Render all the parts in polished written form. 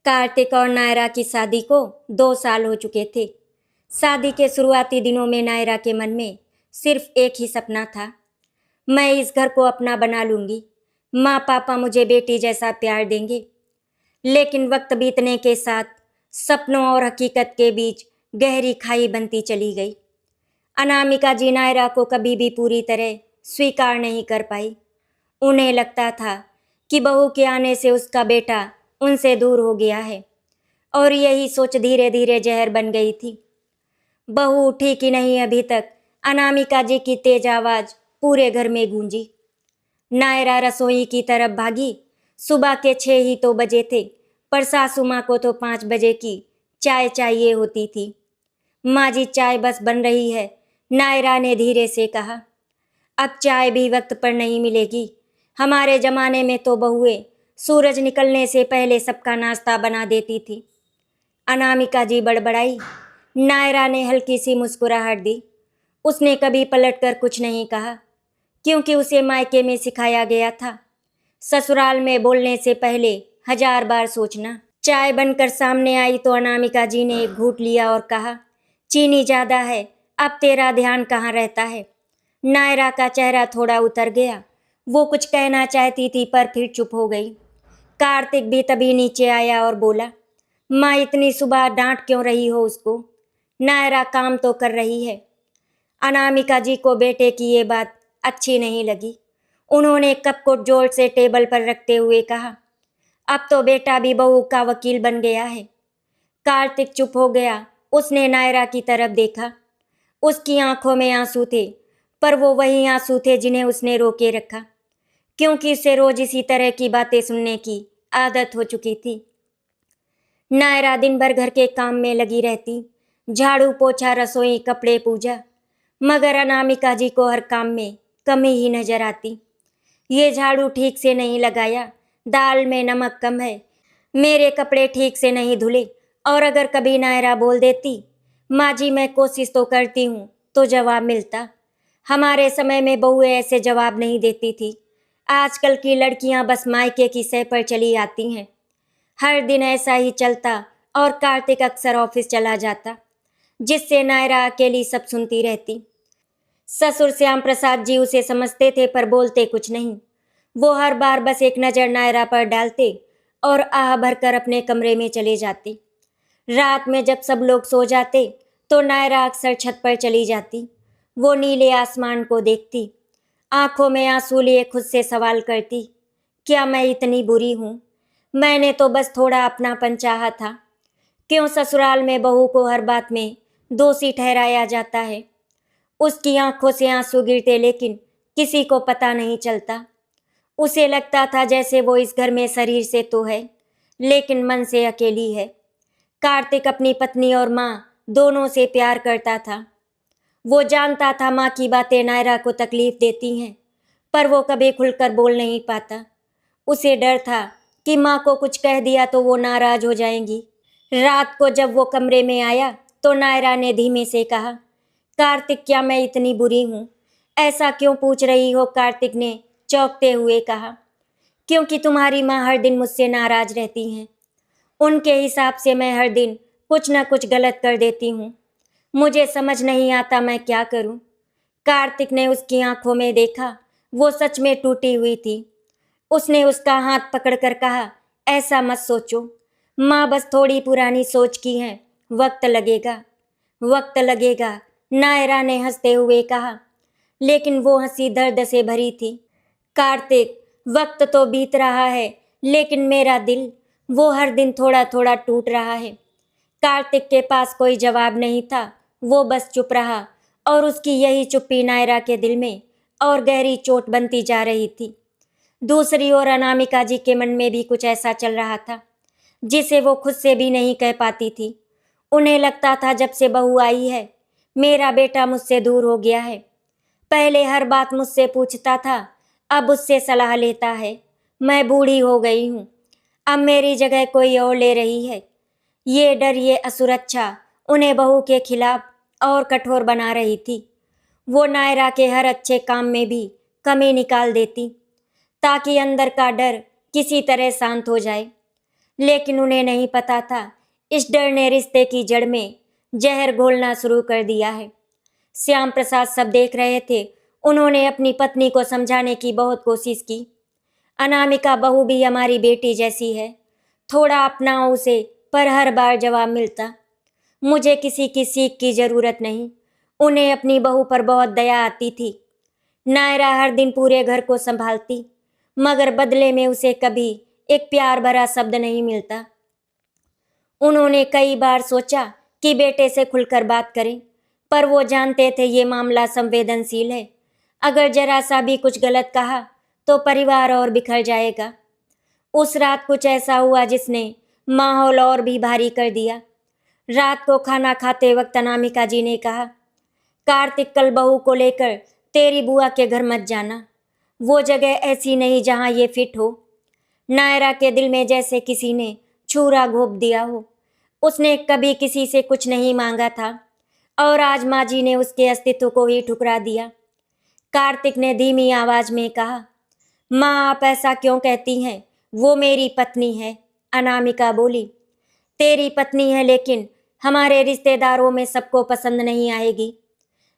कार्तिक और नायरा की शादी को 2 साल हो चुके थे। शादी के शुरुआती दिनों में नायरा के मन में सिर्फ एक ही सपना था, मैं इस घर को अपना बना लूंगी, माँ पापा मुझे बेटी जैसा प्यार देंगे। लेकिन वक्त बीतने के साथ सपनों और हकीकत के बीच गहरी खाई बनती चली गई। अनामिका जी नायरा को कभी भी पूरी तरह स्वीकार नहीं कर पाई। उन्हें लगता था कि बहू के आने से उसका बेटा उनसे दूर हो गया है, और यही सोच धीरे धीरे जहर बन गई थी। बहू उठी कि नहीं अभी तक अनामिका जी की तेज आवाज पूरे घर में गूंजी। नायरा रसोई की तरफ भागी। सुबह के 6 ही तो बजे थे, पर सासू माँ को तो 5 बजे की चाय चाहिए होती थी। माँ जी चाय बस बन रही है, नायरा ने धीरे से कहा। अब चाय भी वक्त पर नहीं मिलेगी। हमारे जमाने में तो बहुएं सूरज निकलने से पहले सबका नाश्ता बना देती थी, अनामिका जी बड़बड़ाई। नायरा ने हल्की सी मुस्कुराहट दी। उसने कभी पलटकर कुछ नहीं कहा, क्योंकि उसे मायके में सिखाया गया था ससुराल में बोलने से पहले 1000 बार सोचना। चाय बनकर सामने आई तो अनामिका जी ने एक घूंट लिया और कहा, चीनी ज़्यादा है, अब तेरा ध्यान कहाँ रहता है। नायरा का चेहरा थोड़ा उतर गया। वो कुछ कहना चाहती थी पर फिर चुप हो गई। कार्तिक भी तभी नीचे आया और बोला, माँ इतनी सुबह डांट क्यों रही हो उसको, नायरा काम तो कर रही है। अनामिका जी को बेटे की ये बात अच्छी नहीं लगी। उन्होंने कप को जोर से टेबल पर रखते हुए कहा, अब तो बेटा भी बहू का वकील बन गया है। कार्तिक चुप हो गया। उसने नायरा की तरफ देखा। उसकी आंखों में आंसू थे, पर वो वही आंसू थे जिन्हें उसने रोके रखा, क्योंकि उसे रोज इसी तरह की बातें सुनने की आदत हो चुकी थी। नायरा दिन भर घर के काम में लगी रहती, झाड़ू पोछा रसोई कपड़े पूजा, मगर अनामिका जी को हर काम में कमी ही नजर आती। ये झाड़ू ठीक से नहीं लगाया, दाल में नमक कम है, मेरे कपड़े ठीक से नहीं धुले। और अगर कभी नायरा बोल देती, माँ जी मैं कोशिश तो करती हूँ, तो जवाब मिलता, हमारे समय में बहुएं ऐसे जवाब नहीं देती थी। आजकल की लड़कियां बस मायके की सह पर चली आती हैं। हर दिन ऐसा ही चलता और कार्तिक अक्सर ऑफिस चला जाता, जिससे नायरा अकेली सब सुनती रहती। ससुर श्याम प्रसाद जी उसे समझते थे पर बोलते कुछ नहीं। वो हर बार बस एक नज़र नायरा पर डालते और आह भरकर अपने कमरे में चले जाते। रात में जब सब लोग सो जाते तो नायरा अक्सर छत पर चली जाती। वो नीले आसमान को देखती, आंखों में आंसू लिए खुद से सवाल करती, क्या मैं इतनी बुरी हूँ? मैंने तो बस थोड़ा अपनापन चाहा था। क्यों ससुराल में बहू को हर बात में दोषी ठहराया जाता है? उसकी आंखों से आंसू गिरते, लेकिन किसी को पता नहीं चलता। उसे लगता था जैसे वो इस घर में शरीर से तो है, लेकिन मन से अकेली है। कार्तिक अपनी पत्नी और माँ दोनों से प्यार करता था। वो जानता था माँ की बातें नायरा को तकलीफ देती हैं, पर वो कभी खुलकर बोल नहीं पाता। उसे डर था कि माँ को कुछ कह दिया तो वो नाराज हो जाएंगी। रात को जब वो कमरे में आया तो नायरा ने धीमे से कहा, कार्तिक क्या मैं इतनी बुरी हूँ? ऐसा क्यों पूछ रही हो? कार्तिक ने चौंकते हुए कहा, क्योंकि तुम्हारी माँ हर दिन मुझसे नाराज रहती हैं। उनके हिसाब से मैं हर दिन कुछ न कुछ गलत कर देती हूँ। मुझे समझ नहीं आता मैं क्या करूँ। कार्तिक ने उसकी आंखों में देखा, वो सच में टूटी हुई थी। उसने उसका हाथ पकड़कर कहा, ऐसा मत सोचो, माँ बस थोड़ी पुरानी सोच की है, वक्त लगेगा, वक्त लगेगा, नायरा ने हंसते हुए कहा। लेकिन वो हंसी दर्द से भरी थी। कार्तिक, वक्त तो बीत रहा है, लेकिन मेरा दिल, वो हर दिन थोड़ा थोड़ा टूट रहा है। कार्तिक के पास कोई जवाब नहीं था। वो बस चुप रहा, और उसकी यही चुप्पी नायरा के दिल में और गहरी चोट बनती जा रही थी। दूसरी ओर अनामिका जी के मन में भी कुछ ऐसा चल रहा था जिसे वो खुद से भी नहीं कह पाती थी। उन्हें लगता था जब से बहू आई है, मेरा बेटा मुझसे दूर हो गया है। पहले हर बात मुझसे पूछता था, अब उससे सलाह लेता है। मैं बूढ़ी हो गई हूँ, अब मेरी जगह कोई और ले रही है। ये डर, ये असुरक्षा उन्हें बहू के खिलाफ और कठोर बना रही थी। वो नायरा के हर अच्छे काम में भी कमी निकाल देती, ताकि अंदर का डर किसी तरह शांत हो जाए। लेकिन उन्हें नहीं पता था इस डर ने रिश्ते की जड़ में जहर घोलना शुरू कर दिया है। श्याम प्रसाद सब देख रहे थे। उन्होंने अपनी पत्नी को समझाने की बहुत कोशिश की। अनामिका बहू भी हमारी बेटी जैसी है, थोड़ा अपनाओ उसे, पर हर बार जवाब मिलता, मुझे किसी की सीख की जरूरत नहीं। उन्हें अपनी बहू पर बहुत दया आती थी। नायरा हर दिन पूरे घर को संभालती, मगर बदले में उसे कभी एक प्यार भरा शब्द नहीं मिलता। उन्होंने कई बार सोचा कि बेटे से खुलकर बात करें, पर वो जानते थे ये मामला संवेदनशील है। अगर जरा सा भी कुछ गलत कहा तो परिवार और बिखर जाएगा। उस रात कुछ ऐसा हुआ जिसने माहौल और भी भारी कर दिया। रात को खाना खाते वक्त अनामिका जी ने कहा, कार्तिक कल बहू को लेकर तेरी बुआ के घर मत जाना, वो जगह ऐसी नहीं जहां ये फिट हो। नायरा के दिल में जैसे किसी ने छुरा घोंप दिया हो। उसने कभी किसी से कुछ नहीं मांगा था और आज माँ जी ने उसके अस्तित्व को ही ठुकरा दिया। कार्तिक ने धीमी आवाज में कहा, माँ आप ऐसा क्यों कहती हैं, वो मेरी पत्नी है। अनामिका बोली, तेरी पत्नी है, लेकिन हमारे रिश्तेदारों में सबको पसंद नहीं आएगी।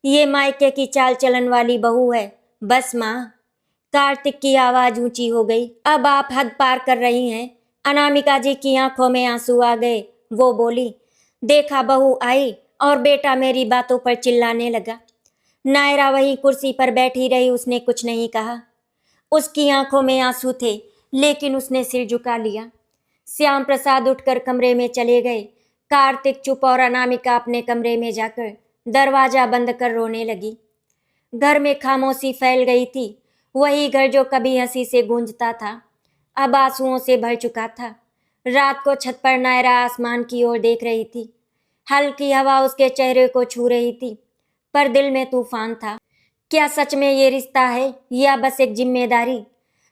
ये मायके की चाल चलन वाली बहू है, बस माँ। कार्तिक की आवाज ऊंची हो गई, अब आप हद पार कर रही हैं। अनामिका जी की आंखों में आंसू आ गए। वो बोली, देखा बहू आई और बेटा मेरी बातों पर चिल्लाने लगा। नायरा वहीं कुर्सी पर बैठी रही, उसने कुछ नहीं कहा। उसकी आंखों में आंसू थे, लेकिन उसने सिर झुका लिया। श्याम प्रसाद उठकर कमरे में चले गए। कार्तिक चुप और अनामिका अपने कमरे में जाकर दरवाजा बंद कर रोने लगी। घर में खामोशी फैल गई थी। वही घर जो कभी हंसी से गूंजता था, अब आंसुओं से भर चुका था। रात को छत पर नायरा आसमान की ओर देख रही थी। हल्की हवा उसके चेहरे को छू रही थी, पर दिल में तूफान था। क्या सच में ये रिश्ता है या बस एक जिम्मेदारी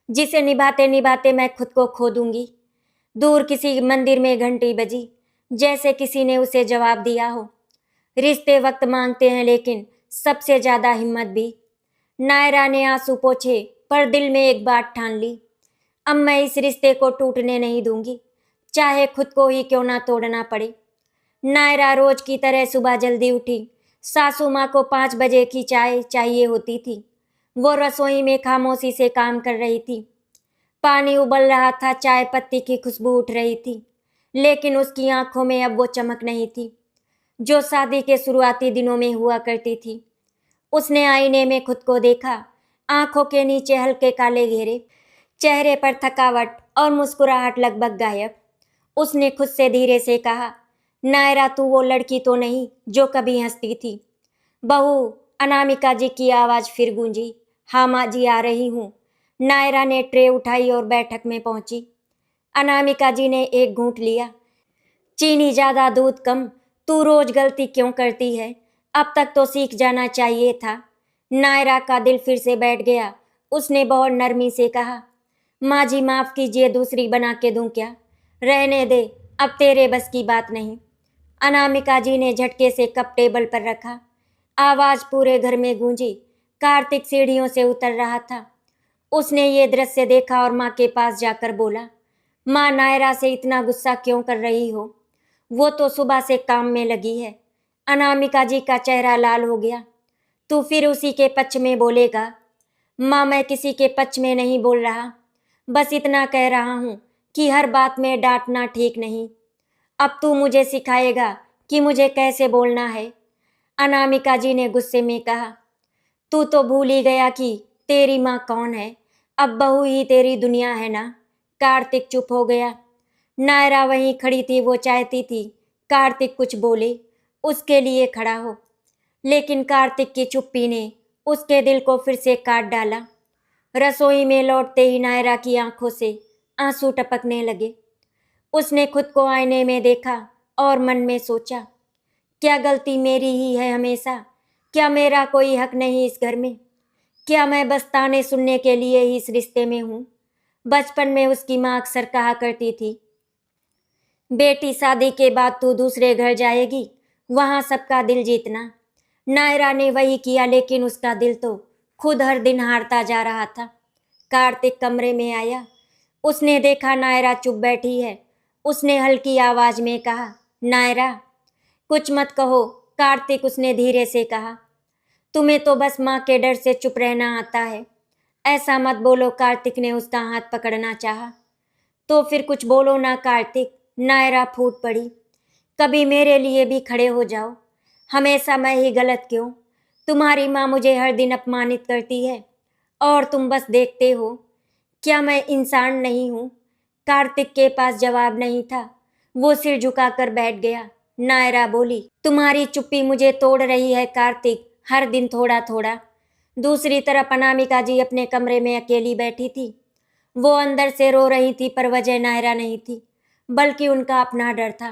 जिसे निभाते निभाते मैं खुद को खो दूंगी। दूर किसी मंदिर में घंटी बजी, जैसे किसी ने उसे जवाब दिया हो। रिश्ते वक्त मांगते हैं, लेकिन सबसे ज्यादा हिम्मत भी। नायरा ने आंसू पोंछे, पर दिल में एक बात ठान ली, अब मैं इस रिश्ते को टूटने नहीं दूंगी, चाहे खुद को ही क्यों ना तोड़ना पड़े। नायरा रोज की तरह सुबह जल्दी उठी। सासू माँ को 5 बजे की चाय चाहिए होती थी। वो रसोई में खामोशी से काम कर रही थी। पानी उबल रहा था, चाय पत्ती की खुशबू उठ रही थी, लेकिन उसकी आंखों में अब वो चमक नहीं थी जो शादी के शुरुआती दिनों में हुआ करती थी। उसने आईने में खुद को देखा। आंखों के नीचे हल्के काले घेरे, चेहरे पर थकावट और मुस्कुराहट लगभग गायब। उसने खुद से धीरे से कहा, नायरा तू वो लड़की तो नहीं जो कभी हंसती थी। बहू, अनामिका जी की आवाज फिर गूंजी। हाँ माँ जी, आ रही हूँ। नायरा ने ट्रे उठाई और बैठक में पहुंची। अनामिका जी ने एक घूंट लिया। चीनी ज्यादा, दूध कम, तू रोज गलती क्यों करती है, अब तक तो सीख जाना चाहिए था। नायरा का दिल फिर से बैठ गया। उसने बहुत नरमी से कहा, माँ जी माफ कीजिए, दूसरी बना के दूं क्या? रहने दे, अब तेरे बस की बात नहीं। अनामिका जी ने झटके से कप टेबल पर रखा। आवाज पूरे घर में गूंजी। कार्तिक सीढ़ियों से उतर रहा था। उसने ये दृश्य देखा और माँ के पास जाकर बोला, माँ नायरा से इतना गुस्सा क्यों कर रही हो? वो तो सुबह से काम में लगी है। अनामिका जी का चेहरा लाल हो गया। तू फिर उसी के पक्ष में बोलेगा? माँ मैं किसी के पक्ष में नहीं बोल रहा, बस इतना कह रहा हूँ कि हर बात में डांटना ठीक नहीं। अब तू मुझे सिखाएगा कि मुझे कैसे बोलना है। अनामिका जी ने गुस्से में कहा, तू तो भूल ही गया कि तेरी माँ कौन है, अब बहू ही तेरी दुनिया है ना। कार्तिक चुप हो गया। नायरा वहीं खड़ी थी। वो चाहती थी कार्तिक कुछ बोले, उसके लिए खड़ा हो, लेकिन कार्तिक की चुप्पी ने उसके दिल को फिर से काट डाला। रसोई में लौटते ही नायरा की आंखों से आंसू टपकने लगे। उसने खुद को आईने में देखा और मन में सोचा, क्या गलती मेरी ही है हमेशा? क्या मेरा कोई हक नहीं इस घर में? क्या मैं बस ताने सुनने के लिए ही इस रिश्ते में हूँ? बचपन में उसकी माँ अक्सर कहा करती थी, बेटी शादी के बाद तू दूसरे घर जाएगी, वहाँ सबका दिल जीतना। नायरा ने वही किया, लेकिन उसका दिल तो खुद हर दिन हारता जा रहा था। कार्तिक कमरे में आया। उसने देखा नायरा चुप बैठी है। उसने हल्की आवाज में कहा, नायरा। कुछ मत कहो, कार्तिक, उसने धीरे से कहा। तुम्हें तो बस माँ के डर से चुप रहना आता है। ऐसा मत बोलो, कार्तिक ने उसका हाथ पकड़ना चाहा। तो फिर कुछ बोलो ना कार्तिक, नायरा फूट पड़ी। कभी मेरे लिए भी खड़े हो जाओ। हमेशा मैं ही गलत क्यों? तुम्हारी माँ मुझे हर दिन अपमानित करती है और तुम बस देखते हो। क्या मैं इंसान नहीं हूँ? कार्तिक के पास जवाब नहीं था। वो सिर झुकाकर बैठ गया। नायरा बोली, तुम्हारी चुप्पी मुझे तोड़ रही है कार्तिक, हर दिन थोड़ा थोड़ा। दूसरी तरफ अनामिका जी अपने कमरे में अकेली बैठी थी। वो अंदर से रो रही थी, पर वजह नायरा नहीं थी, बल्कि उनका अपना डर था।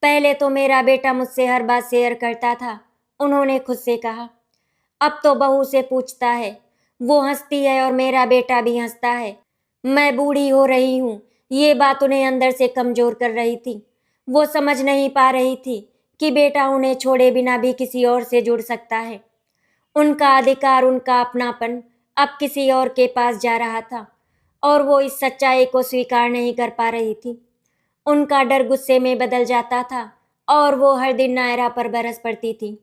पहले तो मेरा बेटा मुझसे हर बात शेयर करता था, उन्होंने खुद से कहा। अब तो बहू से पूछता है। वो हंसती है और मेरा बेटा भी हंसता है। मैं बूढ़ी हो रही हूँ, ये बात उन्हें अंदर से कमजोर कर रही थी। वो समझ नहीं पा रही थी कि बेटा उन्हें छोड़े बिना भी किसी और से जुड़ सकता है। उनका अधिकार, उनका अपनापन अब किसी और के पास जा रहा था और वो इस सच्चाई को स्वीकार नहीं कर पा रही थी। उनका डर गुस्से में बदल जाता था और वो हर दिन नायरा पर बरस पड़ती थी।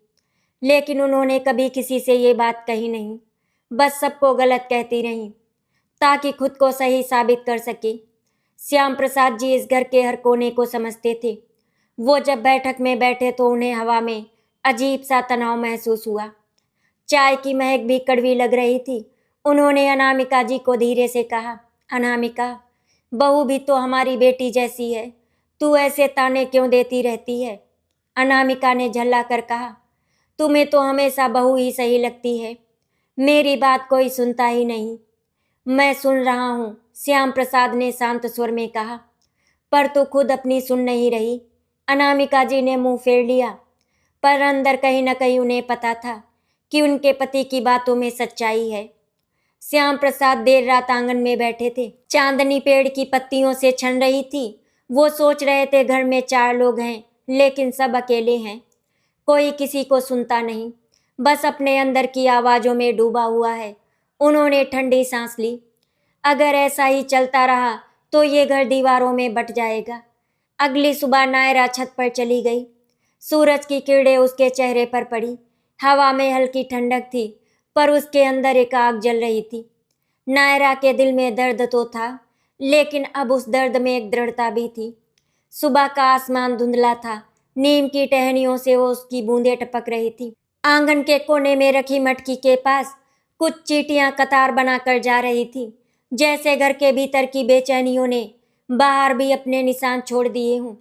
लेकिन उन्होंने कभी किसी से ये बात कही नहीं, बस सबको गलत कहती रहीं ताकि खुद को सही साबित कर सके। श्याम प्रसाद जी इस घर के हर कोने को समझते थे। वो जब बैठक में बैठे तो उन्हें हवा में अजीब सा तनाव महसूस हुआ। चाय की महक भी कड़वी लग रही थी। उन्होंने अनामिका जी को धीरे से कहा, अनामिका, बहू भी तो हमारी बेटी जैसी है, तू ऐसे ताने क्यों देती रहती है? अनामिका ने झल्ला कर कहा, तुम्हें तो हमेशा बहू ही सही लगती है, मेरी बात कोई सुनता ही नहीं। मैं सुन रहा हूँ, श्याम प्रसाद ने शांत स्वर में कहा, पर तू खुद अपनी सुन नहीं रही। अनामिका जी ने मुंह फेर लिया, पर अंदर कहीं न कहीं उन्हें पता था कि उनके पति की बातों में सच्चाई है। श्याम प्रसाद देर रात आंगन में बैठे थे। चांदनी पेड़ की पत्तियों से छन रही थी। वो सोच रहे थे, घर में 4 लोग हैं, लेकिन सब अकेले हैं। कोई किसी को सुनता नहीं, बस अपने अंदर की आवाज़ों में डूबा हुआ है। उन्होंने ठंडी सांस ली। अगर ऐसा ही चलता रहा तो ये घर दीवारों में बट जाएगा। अगली सुबह नायरा छत पर चली गई। सूरज की किरणें उसके चेहरे पर पड़ी। हवा में हल्की ठंडक थी, पर उसके अंदर एक आग जल रही थी। नायरा के दिल में दर्द तो था, लेकिन अब उस दर्द में एक दृढ़ता भी थी। सुबह का आसमान धुंधला था। नीम की टहनियों से वो उसकी बूंदें टपक रही थी। आंगन के कोने में रखी मटकी के पास कुछ चींटियां कतार बनाकर जा रही थी, जैसे घर के भीतर की बेचैनियों ने बाहर भी अपने निशान छोड़ दिए हों।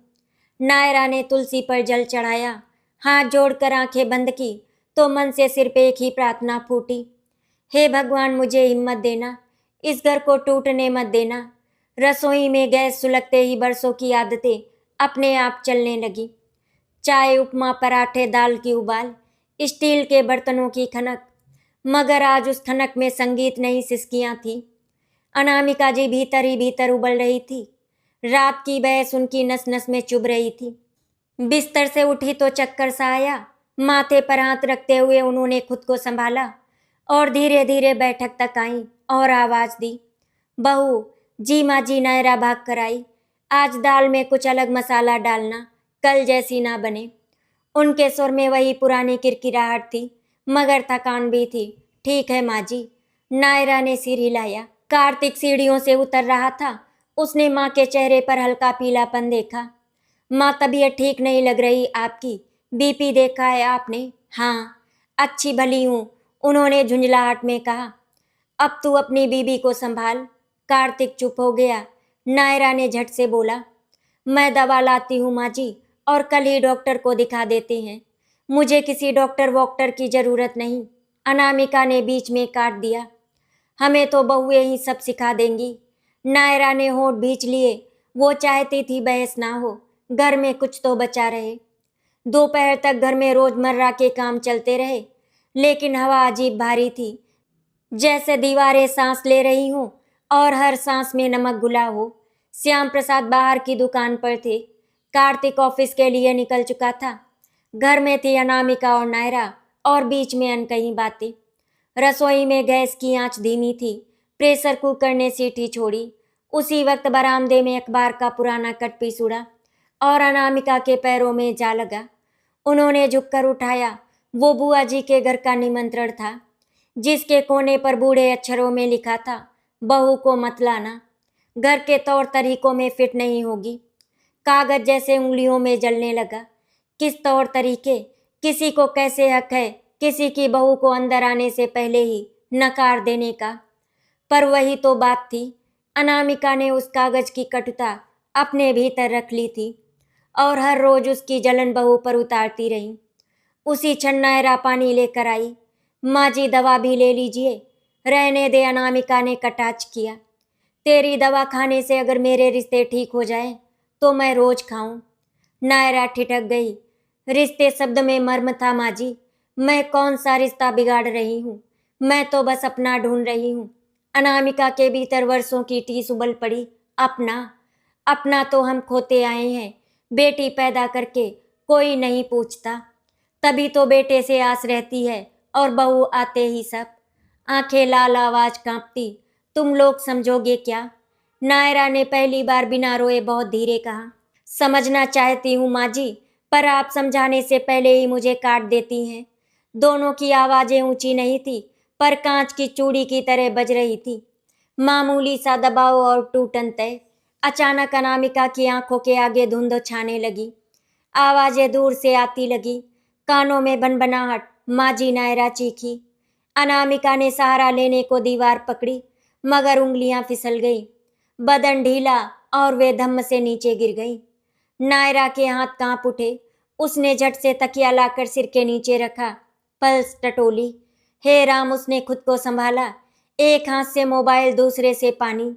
नायरा ने तुलसी पर जल चढ़ाया, हाथ जोड़कर आंखें बंद की तो मन से सिर्फ एक ही प्रार्थना फूटी, हे भगवान, मुझे हिम्मत देना, इस घर को टूटने मत देना। रसोई में गैस सुलगते ही बरसों की आदतें अपने आप चलने लगी। चाय, उपमा, पराठे, दाल की उबाल, स्टील के बर्तनों की खनक, मगर आज उस खनक में संगीत नहीं, सिसकियां थी। अनामिका जी भीतर ही भीतर उबल रही थी। रात की बहस उनकी नस नस में चुभ रही थी। बिस्तर से उठी तो चक्कर सा आया। माथे पर हाथ रखते हुए उन्होंने खुद को संभाला और धीरे धीरे बैठक तक आई और आवाज दी, बहू जी। माँ जी, नायरा भाग कर आई। आज दाल में कुछ अलग मसाला डालना, कल जैसी ना बने। उनके स्वर में वही पुरानी किरकिराहट थी, मगर थकान भी थी। ठीक है माँ जी, नायरा ने सिर हिलाया। कार्तिक सीढ़ियों से उतर रहा था। उसने माँ के चेहरे पर हल्का पीलापन देखा। माँ, तबीयत ठीक नहीं लग रही आपकी, बीपी देखा है आपने? हाँ, अच्छी भली हूँ, उन्होंने झुंझलाहट में कहा। अब तू अपनी बीबी को संभाल। कार्तिक चुप हो गया। नायरा ने झट से बोला, मैं दवा लाती हूँ माँ जी, और कल ही डॉक्टर को दिखा देते हैं। मुझे किसी डॉक्टर वॉक्टर की जरूरत नहीं, अनामिका ने बीच में काट दिया। हमें तो बहुएं ही सब सिखा देंगी। नायरा ने होंठ भींच लिए। वो चाहती थी बहस ना हो, घर में कुछ तो बचा रहे। दोपहर तक घर में रोजमर्रा के काम चलते रहे, लेकिन हवा अजीब भारी थी, जैसे दीवारें सांस ले रही हों और हर सांस में नमक घुला हो। श्याम प्रसाद बाहर की दुकान पर थे। कार्तिक ऑफिस के लिए निकल चुका था। घर में थी अनामिका और नायरा, और बीच में अनकही बातें। रसोई में गैस की आंच धीमी थी। प्रेशर कुकर ने सीटी छोड़ी उसी वक्त बरामदे में अखबार का पुराना कट पीस उड़ा और अनामिका के पैरों में जा लगा। उन्होंने झुककर उठाया। वो बुआ जी के घर का निमंत्रण था, जिसके कोने पर बूढ़े अक्षरों में लिखा था, बहू को मत लाना, घर के तौर तरीकों में फिट नहीं होगी। कागज जैसे उंगलियों में जलने लगा। किस तौर तरीके? किसी को कैसे हक है किसी की बहू को अंदर आने से पहले ही नकार देने का? पर वही तो बात थी। अनामिका ने उस कागज की कटुता अपने भीतर रख ली थी और हर रोज उसकी जलन बहू पर उतारती रही। उसी क्षण नायरा पानी लेकर आई। माँ जी दवा भी ले लीजिए। रहने दे, अनामिका ने कटाक्ष किया। तेरी दवा खाने से अगर मेरे रिश्ते ठीक हो जाए तो मैं रोज खाऊं। नायरा ठिठक गई। रिश्ते शब्द में मर्म था माँ जी। मैं कौन सा रिश्ता बिगाड़ रही हूँ? मैं तो बस अपना ढूंढ रही हूँ। अनामिका के भीतर वर्षों की टीस उबल पड़ी। अपना अपना तो हम खोते आए हैं। बेटी पैदा करके कोई नहीं पूछता, तभी तो बेटे से आस रहती है और बहू आते ही सब। आंखें लाल, आवाज कांपती। तुम लोग समझोगे क्या? नायरा ने पहली बार बिना रोए बहुत धीरे कहा। समझना चाहती हूँ माँ जी, पर आप समझाने से पहले ही मुझे काट देती हैं। दोनों की आवाजें ऊंची नहीं थी, पर कांच की चूड़ी की तरह बज रही थी। मामूली सा दबाव और टूटन तय। अचानक अनामिका की आंखों के आगे धुंध छाने लगी। आवाजें दूर से आती लगी। कानों में भनभनाहट। माँ जी, नायरा चीखी। अनामिका ने सहारा लेने को दीवार पकड़ी, मगर उंगलियां फिसल गई। बदन ढीला और वे धम्म से नीचे गिर गई। नायरा के हाथ कांप उठे। उसने झट से तकिया लाकर सिर के नीचे रखा, पल्स टटोली। हे राम, उसने खुद को संभाला। एक हाथ से मोबाइल, दूसरे से पानी।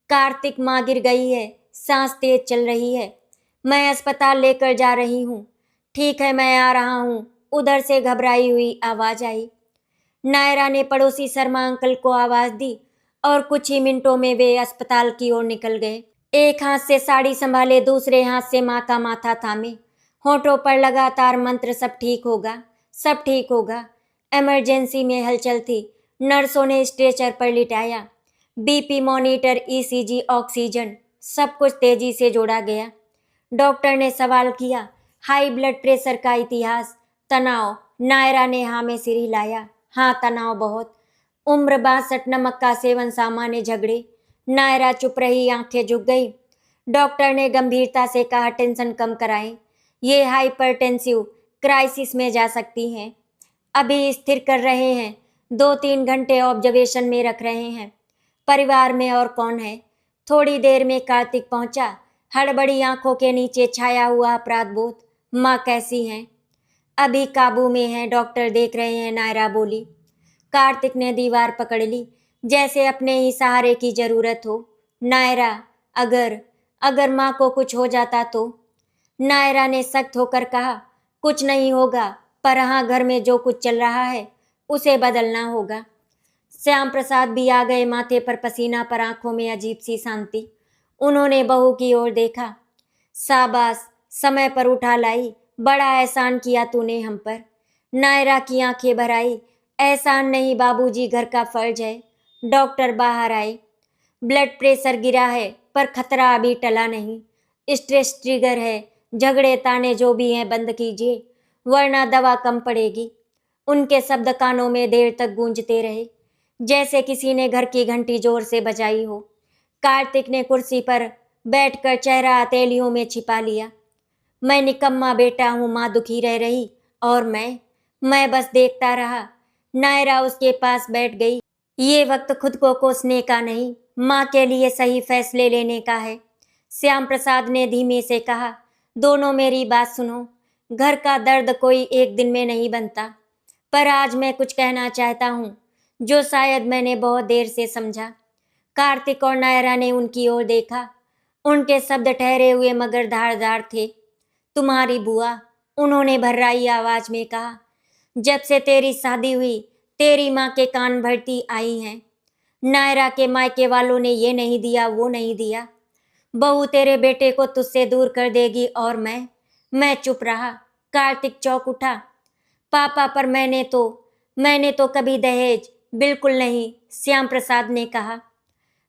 कार्तिक, माँ गिर गई है, सांस तेज चल रही है। मैं अस्पताल लेकर जा रही हूँ। ठीक है, मैं आ रहा हूँ, उधर से घबराई हुई आवाज आई। नायरा ने पड़ोसी शर्मा अंकल को आवाज दी और कुछ ही मिनटों में वे अस्पताल की ओर निकल गए। एक हाथ से साड़ी संभाले, दूसरे हाथ से माँ का माथा थामे, होठों पर लगातार मंत्र, सब ठीक होगा, सब ठीक होगा। इमरजेंसी में हलचल थी। नर्सों ने स्ट्रेचर पर लिटाया। बीपी मॉनिटर, ईसीजी, ऑक्सीजन, सब कुछ तेजी से जोड़ा गया। डॉक्टर ने सवाल किया, हाई ब्लड प्रेशर का इतिहास? तनाव? नायरा ने हाँ में सिर हिलाया। हाँ, तनाव बहुत। उम्र 62, नमक का सेवन, सामान्य झगड़े। नायरा चुप रही, आंखें झुक गई। डॉक्टर ने गंभीरता से कहा, टेंशन कम कराएं, ये हाइपरटेंसिव क्राइसिस में जा सकती हैं। अभी स्थिर कर रहे हैं, 2-3 घंटे ऑब्जर्वेशन में रख रहे हैं। परिवार में और कौन है? थोड़ी देर में कार्तिक पहुंचा। हड़बड़ी आंखों के नीचे छाया हुआ अपराध बोध। माँ कैसी हैं? अभी काबू में हैं, डॉक्टर देख रहे हैं, नायरा बोली। कार्तिक ने दीवार पकड़ ली, जैसे अपने ही सहारे की जरूरत हो। नायरा, अगर अगर माँ को कुछ हो जाता तो? नायरा ने सख्त होकर कहा, कुछ नहीं होगा, पर हाँ, घर में जो कुछ चल रहा है उसे बदलना होगा। श्याम प्रसाद भी आ गए, माथे पर पसीना, पर आंखों में अजीब सी शांति। उन्होंने बहू की ओर देखा। शाबाश, समय पर उठा लाई, बड़ा एहसान किया तूने हम पर। नायरा की आंखें भर आई। एहसान नहीं बाबूजी, घर का फर्ज है। डॉक्टर बाहर आए। ब्लड प्रेशर गिरा है, पर खतरा अभी टला नहीं। स्ट्रेस ट्रिगर है। झगड़े ताने जो भी हैं बंद कीजिए, वरना दवा कम पड़ेगी। उनके शब्द कानों में देर तक गूंजते रहे, जैसे किसी ने घर की घंटी जोर से बजाई हो। कार्तिक ने कुर्सी पर बैठकर चेहरा हथेलियों में छिपा लिया। मैं निकम्मा बेटा हूँ, माँ दुखी रह रही और मैं बस देखता रहा। नायरा उसके पास बैठ गई। ये वक्त खुद को कोसने का नहीं, माँ के लिए सही फैसले लेने का है। श्याम प्रसाद ने धीमे से कहा, दोनों मेरी बात सुनो। घर का दर्द कोई एक दिन में नहीं बनता, पर आज मैं कुछ कहना चाहता हूँ जो शायद मैंने बहुत देर से समझा। कार्तिक और नायरा ने उनकी ओर देखा। उनके शब्द ठहरे हुए मगर धारदार थे। तुम्हारी बुआ, उन्होंने भर्राई आवाज में कहा, जब से तेरी शादी हुई तेरी माँ के कान भरती आई हैं। नायरा के मायके वालों ने ये नहीं दिया, वो नहीं दिया। बहू तेरे बेटे को तुझसे दूर कर देगी और मैं चुप रहा। कार्तिक चौंक उठा। पापा, पर मैंने तो कभी दहेज, बिल्कुल नहीं, श्याम प्रसाद ने कहा।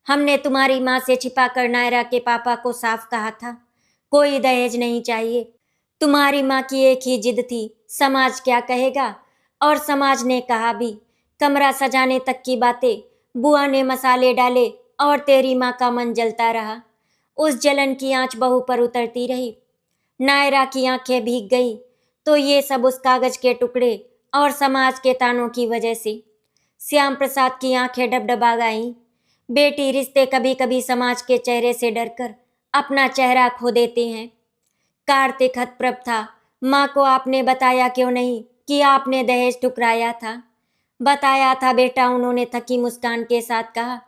हमने तुम्हारी माँ से छिपाकर नायरा के पापा को साफ कहा था, कोई दहेज नहीं चाहिए। तुम्हारी माँ की एक ही जिद थी, समाज क्या कहेगा, और समाज ने कहा भी। कमरा सजाने तक की बातें, बुआ ने मसाले डाले और तेरी माँ का मन जलता रहा। उस जलन की आंच बहू पर उतरती रही। नायरा की आंखें भीग गई। तो ये सब उस कागज के टुकड़े और समाज के तानों की वजह से। श्याम प्रसाद की आंखें डबडबा गईं। बेटी रिश्ते कभी कभी समाज के चेहरे से डरकर अपना चेहरा खो देते हैं। कार्तिक हतप्रभ था। माँ को आपने बताया क्यों नहीं कि आपने दहेज ठुकराया था? बताया था बेटा, उन्होंने थकी मुस्कान के साथ कहा।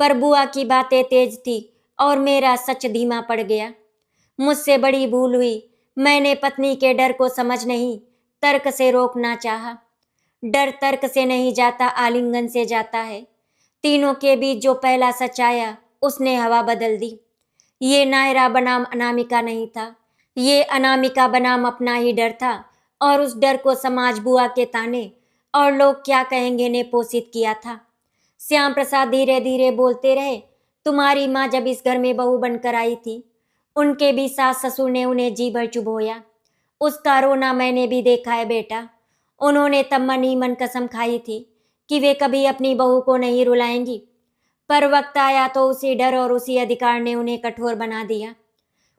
पर बुआ की बातें तेज थी और मेरा सच धीमा पड़ गया। मुझसे बड़ी भूल हुई। मैंने पत्नी के डर को समझ नहीं, तर्क से रोकना चाहा। डर तर्क से नहीं जाता, आलिंगन से जाता है। तीनों के बीच जो पहला सच आया, उसने हवा बदल दी। ये नायरा बनाम अनामिका नहीं था, ये अनामिका बनाम अपना ही डर था। और उस डर को समाज, बुआ के ताने और लोग क्या कहेंगे ने पोषित किया था। श्याम प्रसाद धीरे धीरे बोलते रहे। तुम्हारी माँ जब इस घर में बहू बनकर आई थी, उनके भी सास ससुर ने उन्हें जी भर चुभोया। उसका रोना मैंने भी देखा है बेटा। उन्होंने तब मन ही मन कसम खाई थी कि वे कभी अपनी बहू को नहीं रुलाएंगी। पर वक्त आया तो उसी डर और उसी अधिकार ने उन्हें कठोर बना दिया।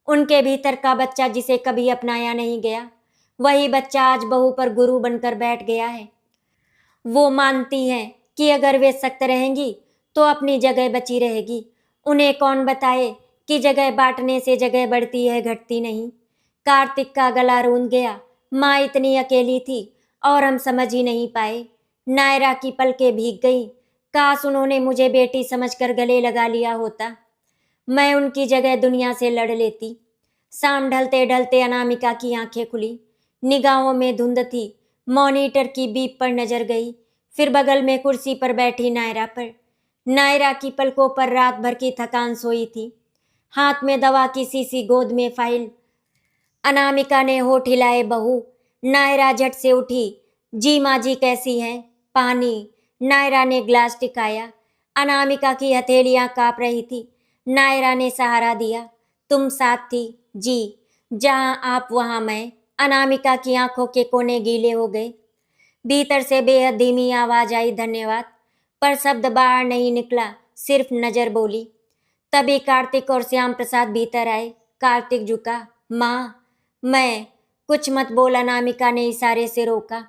उनके भीतर का बच्चा जिसे कभी अपनाया नहीं गया, वही बच्चा आज बहू पर गुरु बनकर बैठ गया है। वो मानती हैं कि अगर वे सख्त रहेंगी तो अपनी जगह बची रहेगी। उन्हें कौन बताए कि जगह बांटने से जगह बढ़ती है, घटती नहीं। कार्तिक का गला रूंध गया। माँ इतनी अकेली थी और हम समझ ही नहीं पाए। नायरा की पलकें भीग गई। काश उन्होंने मुझे बेटी समझकर गले लगा लिया होता। मैं उनकी जगह दुनिया से लड़ लेती। शाम ढलते ढलते अनामिका की आंखें खुली। निगाहों में धुंध थी। मॉनिटर की बीप पर नजर गई, फिर बगल में कुर्सी पर बैठी नायरा पर। नायरा की पलकों पर रात भर की थकान सोई थी। हाथ में दवा की शीशी, गोद में फाइल। अनामिका ने होठ हिलाए, बहू। नायरा झट से उठी। जी माँ जी, कैसी हैं? पानी। नायरा ने ग्लास टिकाया। अनामिका की हथेलियां कांप रही थी। नायरा ने सहारा दिया। तुम साथ थी जी, जहां आप वहां मैं। अनामिका की आंखों के कोने गीले हो गए। भीतर से बेहद धीमी आवाज आई, धन्यवाद। पर शब्द बाहर नहीं निकला, सिर्फ नजर बोली। तभी कार्तिक और श्याम प्रसाद भीतर आए। कार्तिक झुका। माँ, मैं। कुछ मत बोल, अनामिका ने इशारे से रोका।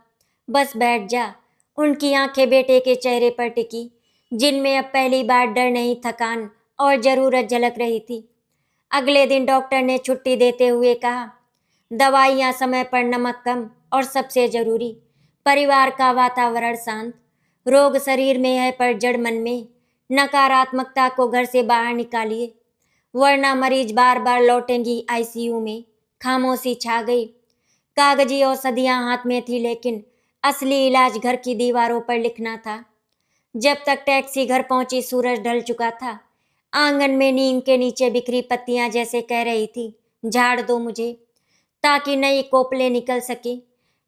बस बैठ जा। उनकी आंखें बेटे के चेहरे पर टिकी, जिनमें अब पहली बार डर नहीं, थकान और जरूरत झलक रही थी। अगले दिन डॉक्टर ने छुट्टी देते हुए कहा, दवाइयाँ समय पर, नमक कम और सबसे जरूरी, परिवार का वातावरण शांत। रोग शरीर में है पर जड़ मन में। नकारात्मकता को घर से बाहर निकालिए, वरना मरीज बार बार लौटेंगी आईसीयू में। खामोशी छा गई। कागजी औषधियाँ हाथ में थी, लेकिन असली इलाज घर की दीवारों पर लिखना था। जब तक टैक्सी घर पहुंची, सूरज ढल चुका था। आंगन में नीम के नीचे बिखरी पत्तियां जैसे कह रही थी, झाड़ दो मुझे, ताकि नई कोपले निकल सके।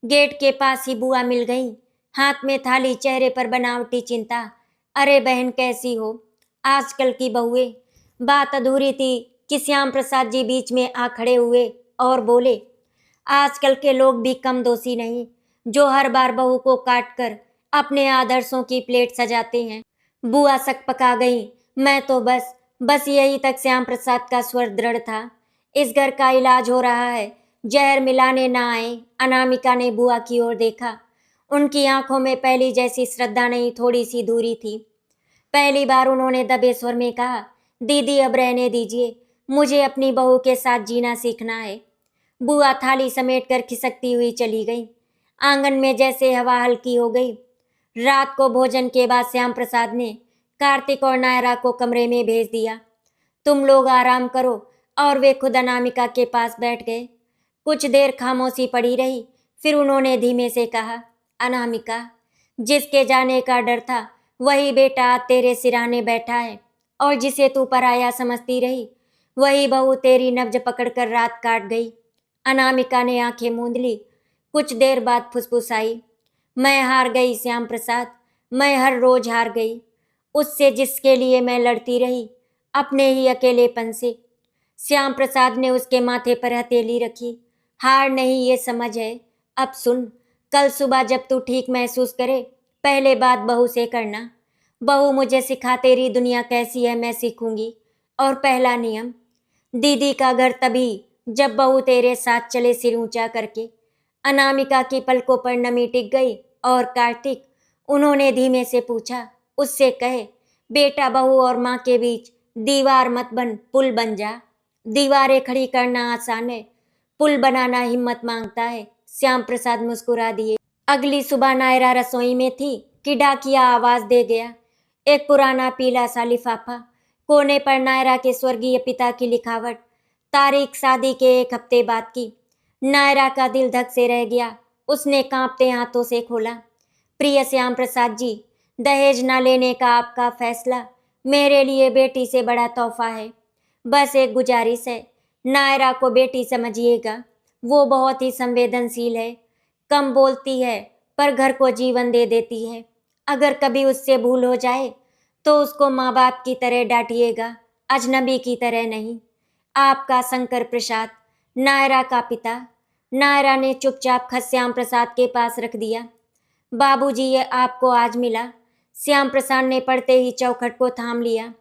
गेट के पास ही बुआ मिल गई, हाथ में थाली, चेहरे पर बनावटी चिंता। अरे बहन, कैसी हो? आजकल की बहुएं। बात अधूरी थी कि श्याम प्रसाद जी बीच में आ खड़े हुए और बोले, आजकल के लोग भी कम दोषी नहीं, जो हर बार बहू को काट कर अपने आदर्शों की प्लेट सजाते हैं। बुआ सक पका गई। मैं तो बस यही तक श्याम प्रसाद का स्वर दृढ़ था। इस घर का इलाज हो रहा है, जहर मिलाने ना आए। अनामिका ने बुआ की ओर देखा। उनकी आंखों में पहली जैसी श्रद्धा नहीं, थोड़ी सी दूरी थी। पहली बार उन्होंने दबे स्वर में कहा, दीदी अब रहने दीजिए, मुझे अपनी बहू के साथ जीना सीखना है। बुआ थाली समेट कर खिसकती हुई चली गई। आंगन में जैसे हवा हल्की हो गई। रात को भोजन के बाद श्याम प्रसाद ने कार्तिक और नायरा को कमरे में भेज दिया। तुम लोग आराम करो, और वे खुद अनामिका के पास बैठ गए। कुछ देर खामोशी पड़ी रही, फिर उन्होंने धीमे से कहा, अनामिका, जिसके जाने का डर था वही बेटा तेरे सिराने बैठा है, और जिसे तू पराया समझती रही वही बहू तेरी नब्ज पकड़कर रात काट गई। अनामिका ने आंखें मूंद ली। कुछ देर बाद फुसफुसाई, मैं हार गई श्याम प्रसाद, मैं हर रोज हार गई। उससे जिसके लिए मैं लड़ती रही, अपने ही अकेलेपन से। श्याम प्रसाद ने उसके माथे पर हथेली रखी। हार नहीं ये समझ है। अब सुन, कल सुबह जब तू ठीक महसूस करे, पहले बात बहू से करना। बहू मुझे सिखा तेरी दुनिया कैसी है, मैं सीखूंगी। और पहला नियम, दीदी का घर तभी जब बहू तेरे साथ चले सिर ऊंचा करके। अनामिका की पलकों पर नमी टिक गई। और कार्तिक, उन्होंने धीमे से पूछा, उससे कहे बेटा बहू और माँ के बीच दीवार मत बन, पुल बन जा। दीवारें खड़ी करना आसान है, पुल बनाना हिम्मत मांगता है। श्याम प्रसाद मुस्कुरा दिए। अगली सुबह नायरा रसोई में थी कि डाकिया आवाज दे गया। एक पुराना पीला सा लिफाफा, कोने पर नायरा के स्वर्गीय पिता की लिखावट, तारीख शादी के 1 हफ्ते बाद की। नायरा का दिल धक से रह गया। उसने कांपते हाथों से खोला। प्रिय श्याम प्रसाद जी, दहेज न लेने का आपका फैसला मेरे लिए बेटी से बड़ा तोहफा है। बस एक गुजारिश है, नायरा को बेटी समझिएगा। वो बहुत ही संवेदनशील है, कम बोलती है पर घर को जीवन दे देती है। अगर कभी उससे भूल हो जाए तो उसको माँ बाप की तरह डांटिएगा, अजनबी की तरह नहीं। आपका शंकर प्रसाद, नायरा का पिता। नायरा ने चुपचाप खत श्याम प्रसाद के पास रख दिया। बाबूजी, ये आपको आज मिला। श्याम प्रसाद ने पढ़ते ही चौखट को थाम लिया।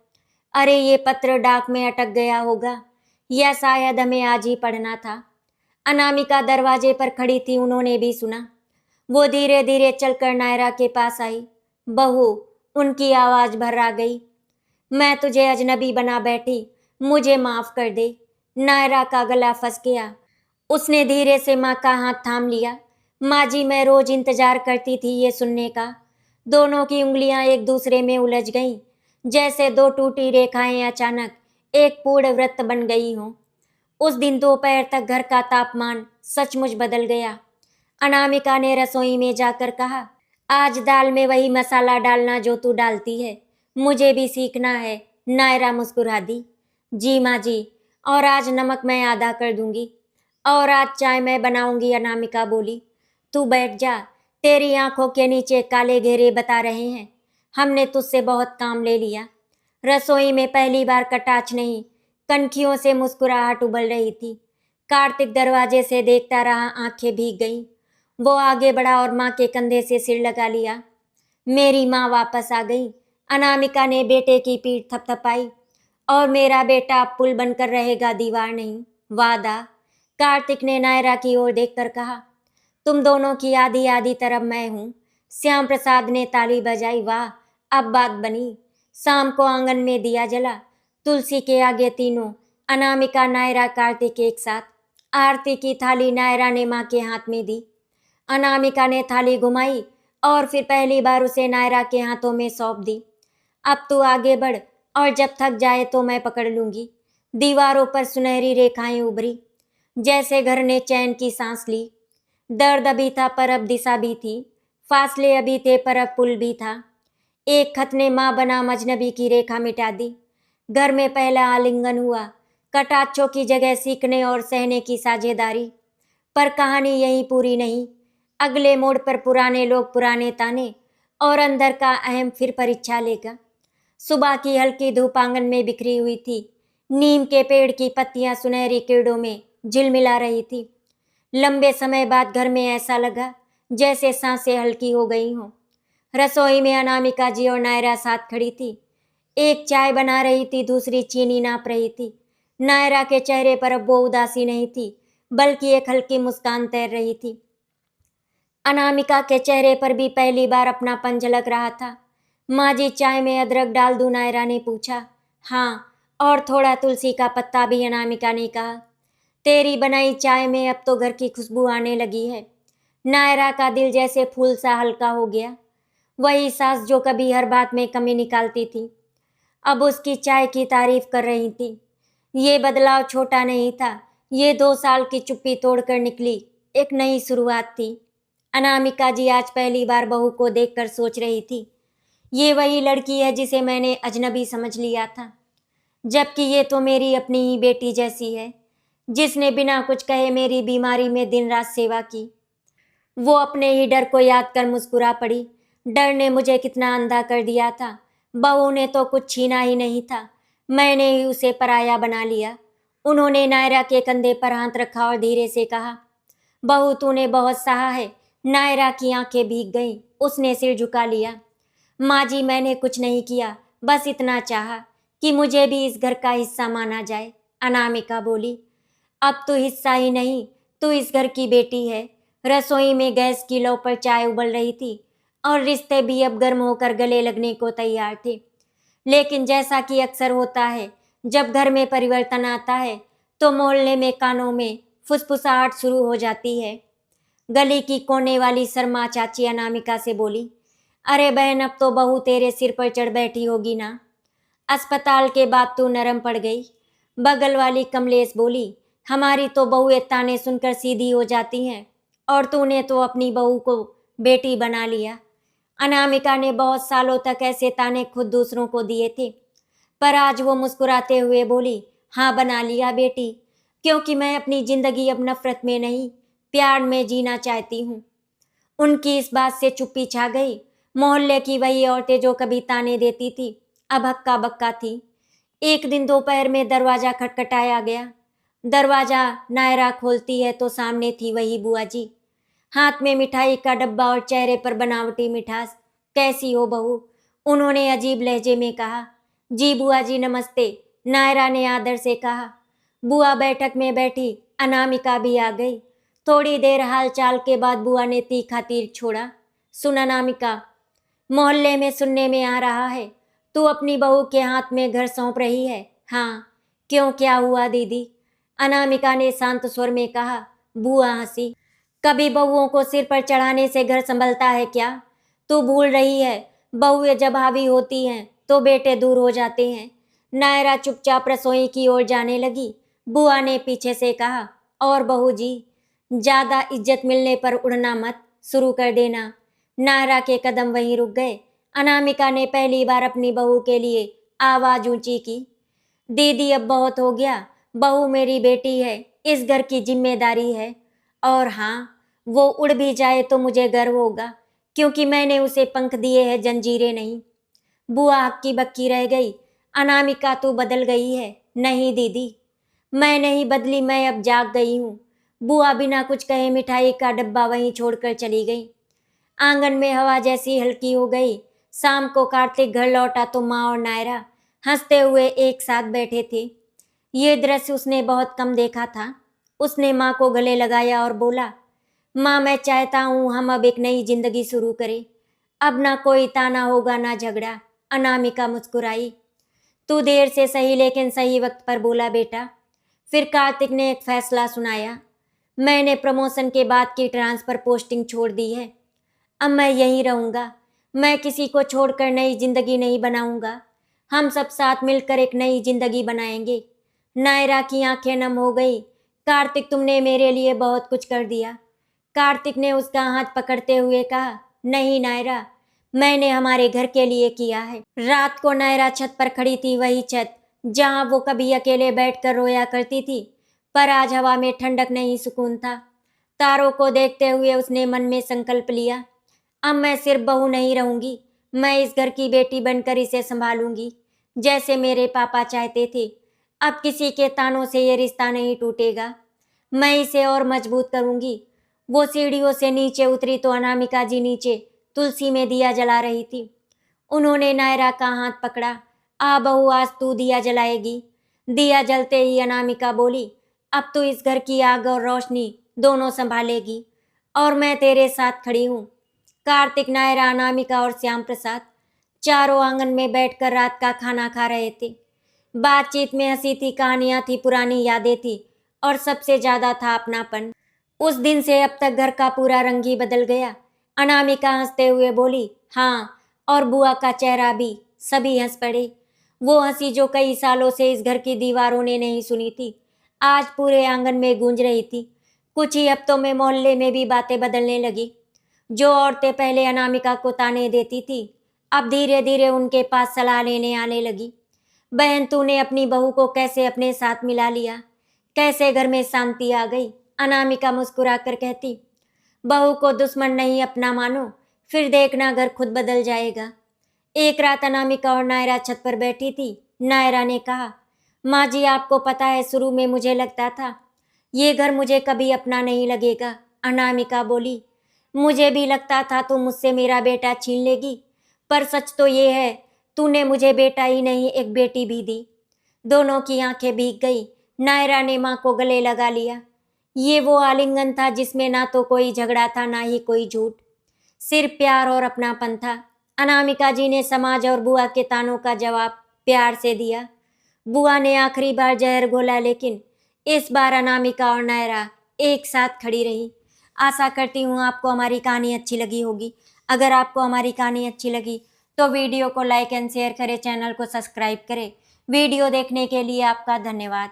अरे, ये पत्र डाक में अटक गया होगा, या शायद हमें आज ही पढ़ना था। अनामिका दरवाजे पर खड़ी थी, उन्होंने भी सुना। वो धीरे धीरे चलकर नायरा के पास आई। बहू, उनकी आवाज भर्रा गई। मैं तुझे अजनबी बना बैठी, मुझे माफ कर दे। नायरा का गला फंस गया। उसने धीरे से माँ का हाथ थाम लिया। माँ जी, मैं रोज इंतजार करती थी ये सुनने का। दोनों की उंगलियां एक दूसरे में उलझ गईं, जैसे दो टूटी रेखाएं अचानक एक पूर्ण वृत्त बन गई हों। उस दिन दोपहर तक घर का तापमान सचमुच बदल गया। अनामिका ने रसोई में जाकर कहा, आज दाल में वही मसाला डालना जो तू डालती है, मुझे भी सीखना है। नायरा मुस्कुरा दी। जी माँ जी, और आज नमक मैं आधा कर दूंगी। और आज चाय मैं बनाऊंगी, अनामिका बोली। तू बैठ जा, तेरी आंखों के नीचे काले घेरे बता रहे हैं। हमने तुझसे बहुत काम ले लिया। रसोई में पहली बार कटाक्ष नहीं, कनखियों से मुस्कुराहट उबल रही थी। कार्तिक दरवाजे से देखता रहा, आंखें भीग गईं। वो आगे बढ़ा और माँ के कंधे से सिर लगा लिया। मेरी माँ वापस आ गई। अनामिका ने बेटे की पीठ थपथपाई। और मेरा बेटा अब पुल बनकर रहेगा, दीवार नहीं। वादा। कार्तिक ने नायरा की ओर देखकर कहा, तुम दोनों की आधी आधी तरफ मैं हूँ। श्याम प्रसाद ने ताली बजाई। वाह, अब बात बनी। शाम को आंगन में दिया जला। तुलसी के आगे तीनों, अनामिका, नायरा, कार्तिक एक साथ। आरती की थाली नायरा ने माँ के हाथ में दी। अनामिका ने थाली घुमाई और फिर पहली बार उसे नायरा के हाथों में सौंप दी। अब तू आगे बढ़, और जब थक जाए तो मैं पकड़ लूंगी। दीवारों पर सुनहरी रेखाएं उभरी, जैसे घर ने चैन की सांस ली। दर्द अभी था पर अब दिशा भी थी। फासले अभी थे पर अब पुल भी था। एक खत ने माँ बनाम अजनबी की रेखा मिटा दी। घर में पहला आलिंगन हुआ, कटाक्षों की जगह सीखने और सहने की साझेदारी। पर कहानी यहीं पूरी नहीं। अगले मोड़ पर पुराने लोग, पुराने ताने, और अंदर का अहम फिर परीक्षा लेगा। सुबह की हल्की धूप आंगन में बिखरी हुई थी। नीम के पेड़ की पत्तियां सुनहरी किरणों में झिलमिला रही थी। लंबे समय बाद घर में ऐसा लगा जैसे सांसें हल्की हो गई हों। रसोई में अनामिका जी और नायरा साथ खड़ी थी। एक चाय बना रही थी, दूसरी चीनी नाप रही थी। नायरा के चेहरे पर अब वो उदासी नहीं थी, बल्कि एक हल्की मुस्कान तैर रही थी। अनामिका के चेहरे पर भी पहली बार अपनापन झलक रहा था। माँ जी, चाय में अदरक डाल दूं? नायरा ने पूछा। हाँ, और थोड़ा तुलसी का पत्ता भी, अनामिका ने कहा। तेरी बनाई चाय में अब तो घर की खुशबू आने लगी है। नायरा का दिल जैसे फूल सा हल्का हो गया। वही सास जो कभी हर बात में कमी निकालती थी, अब उसकी चाय की तारीफ कर रही थी। ये बदलाव छोटा नहीं था, ये 2 साल की चुप्पी तोड़कर निकली एक नई शुरुआत थी। अनामिका जी आज पहली बार बहू को देखकर सोच रही थी, ये वही लड़की है जिसे मैंने अजनबी समझ लिया था, जबकि ये तो मेरी अपनी ही बेटी जैसी है, जिसने बिना कुछ कहे मेरी बीमारी में दिन रात सेवा की। वो अपने ही डर को याद कर मुस्कुरा पड़ी। डर ने मुझे कितना अंधा कर दिया था, बहू ने तो कुछ छीना ही नहीं था, मैंने ही उसे पराया बना लिया। उन्होंने नायरा के कंधे पर हाथ रखा और धीरे से कहा, बहू तूने बहुत सहा है। नायरा की आंखें भीग गईं, उसने सिर झुका लिया। माँ जी मैंने कुछ नहीं किया, बस इतना चाहा कि मुझे भी इस घर का हिस्सा माना जाए। अनामिका बोली, अब तो हिस्सा ही नहीं, तू इस घर की बेटी है। रसोई में गैस की लौ पर चाय उबल रही थी और रिश्ते भी अब गर्म होकर गले लगने को तैयार थे। लेकिन जैसा कि अक्सर होता है, जब घर में परिवर्तन आता है तो मोहल्ले में कानों में फुसफुसाहट शुरू हो जाती है। गली की कोने वाली शर्मा चाची अनामिका से बोली, अरे बहन अब तो बहू तेरे सिर पर चढ़ बैठी होगी ना। अस्पताल के बाद तू नरम पड़ गई। बगल वाली कमलेश बोली, हमारी तो बहुएं ताने सुनकर सीधी हो जाती हैं और तूने तो अपनी बहू को बेटी बना लिया। अनामिका ने बहुत सालों तक ऐसे ताने खुद दूसरों को दिए थे, पर आज वो मुस्कुराते हुए बोली, हाँ बना लिया बेटी, क्योंकि मैं अपनी जिंदगी अब नफरत में नहीं, प्यार में जीना चाहती हूँ। उनकी इस बात से चुप्पी छा गई। मोहल्ले की वही औरतें जो कभी ताने देती थी अब हक्का बक्का थी। एक दिन दोपहर में दरवाजा खटखटाया गया। दरवाजा नायरा खोलती है तो सामने थी वही बुआ जी, हाथ में मिठाई का डब्बा और चेहरे पर बनावटी मिठास। कैसी हो बहू? उन्होंने अजीब लहजे में कहा। जी बुआ जी नमस्ते, नायरा ने आदर से कहा। बुआ बैठक में बैठी, अनामिका भी आ गई। थोड़ी देर हाल चाल के बाद बुआ ने तीखा तीर छोड़ा। सुन अनामिका, मोहल्ले में सुनने में आ रहा है तू अपनी बहू के हाथ में घर सौंप रही है। हाँ, क्यों क्या हुआ दीदी? अनामिका ने शांत स्वर में कहा। बुआ हंसी। कभी बहुओं को सिर पर चढ़ाने से घर संभलता है क्या? तू भूल रही है, बहुएं जब हावी होती हैं तो बेटे दूर हो जाते हैं। नायरा चुपचाप रसोई की ओर जाने लगी। बुआ ने पीछे से कहा, और बहू जी, ज्यादा इज्जत मिलने पर उड़ना मत शुरू कर देना। नायरा के कदम वहीं रुक गए। अनामिका ने पहली बार अपनी बहू के लिए आवाज ऊंची की। दीदी अब बहुत हो गया, बहू मेरी बेटी है, इस घर की जिम्मेदारी है। और हाँ, वो उड़ भी जाए तो मुझे गर्व होगा, क्योंकि मैंने उसे पंख दिए हैं, जंजीरें नहीं। बुआ हक्की बक्की रह गई। अनामिका तू बदल गई है। नहीं दीदी, मैं नहीं बदली, मैं अब जाग गई हूँ। बुआ बिना कुछ कहे मिठाई का डब्बा वहीं छोड़कर चली गई। आंगन में हवा जैसी हल्की हो गई। शाम को कार्तिक घर लौटा तो माँ और नायरा हंसते हुए एक साथ बैठे थे। ये दृश्य उसने बहुत कम देखा था। उसने माँ को गले लगाया और बोला, माँ मैं चाहता हूँ हम अब एक नई जिंदगी शुरू करें। अब ना कोई ताना होगा ना झगड़ा। अनामिका मुस्कुराई। तू देर से सही लेकिन सही वक्त पर बोला बेटा। फिर कार्तिक ने एक फैसला सुनाया। मैंने प्रमोशन के बाद की ट्रांसफर पोस्टिंग छोड़ दी है। अब मैं यहीं रहूँगा। मैं किसी को छोड़कर नई जिंदगी नहीं बनाऊंगा। हम सब साथ मिलकर एक नई जिंदगी बनाएंगे। नायरा की आंखें नम हो गई। कार्तिक तुमने मेरे लिए बहुत कुछ कर दिया। कार्तिक ने उसका हाथ पकड़ते हुए कहा, नहीं नायरा, मैंने हमारे घर के लिए किया है। रात को नायरा छत पर खड़ी थी, वही छत जहां वो कभी अकेले बैठकर रोया करती थी, पर आज हवा में ठंडक नहीं सुकून था। तारों को देखते हुए उसने मन में संकल्प लिया, अब मैं सिर्फ बहू नहीं रहूंगी, मैं इस घर की बेटी बनकर इसे संभालूंगी, जैसे मेरे पापा चाहते थे। अब किसी के तानों से ये रिश्ता नहीं टूटेगा, मैं इसे और मजबूत करूंगी। वो सीढ़ियों से नीचे उतरी तो अनामिका जी नीचे तुलसी में दिया जला रही थी। उन्होंने नायरा का हाथ पकड़ा। आ बहू, आज तू दिया जलाएगी। दिया जलते ही अनामिका बोली, अब तू इस घर की आग और रोशनी दोनों संभालेगी और मैं तेरे साथ खड़ी हूँ। कार्तिक, नायरा, अनामिका और श्याम प्रसाद चारों आंगन में बैठकर रात का खाना खा रहे थे। बातचीत में हंसी थी, कहानियां थी, पुरानी यादें थी और सबसे ज्यादा था अपनापन। उस दिन से अब तक घर का पूरा रंग ही बदल गया। अनामिका हंसते हुए बोली, हाँ, और बुआ का चेहरा भी। सभी हंस पड़े। वो हंसी जो कई सालों से इस घर की दीवारों ने नहीं सुनी थी, आज पूरे आंगन में गूंज रही थी। कुछ ही हफ्तों में मोहल्ले में भी बातें बदलने लगी। जो औरतें पहले अनामिका को ताने देती थी, अब धीरे धीरे उनके पास सलाह लेने आने लगी। बहन, तूने अपनी बहू को कैसे अपने साथ मिला लिया, कैसे घर में शांति आ गई। अनामिका मुस्कुरा कर कहती, बहू को दुश्मन नहीं अपना मानो, फिर देखना घर खुद बदल जाएगा। एक रात अनामिका और नायरा छत पर बैठी थी। नायरा ने कहा, माँ जी आपको पता है शुरू में मुझे लगता था ये घर मुझे कभी अपना नहीं लगेगा। अनामिका बोली, मुझे भी लगता था तुम मुझसे मेरा बेटा छीन लेगी, पर सच तो ये है तूने मुझे बेटा ही नहीं एक बेटी भी दी। दोनों की आंखें भीग गई। नायरा ने माँ को गले लगा लिया। ये वो आलिंगन था जिसमें ना तो कोई झगड़ा था ना ही कोई झूठ, सिर्फ प्यार और अपनापन था। अनामिका जी ने समाज और बुआ के तानों का जवाब प्यार से दिया। बुआ ने आखिरी बार जहर घोला, लेकिन इस बार अनामिका और नायरा एक साथ खड़ी रही। आशा करती हूँ आपको हमारी कहानी अच्छी लगी होगी। अगर आपको हमारी कहानी अच्छी लगी तो वीडियो को लाइक एंड शेयर करें, चैनल को सब्सक्राइब करें। वीडियो देखने के लिए आपका धन्यवाद।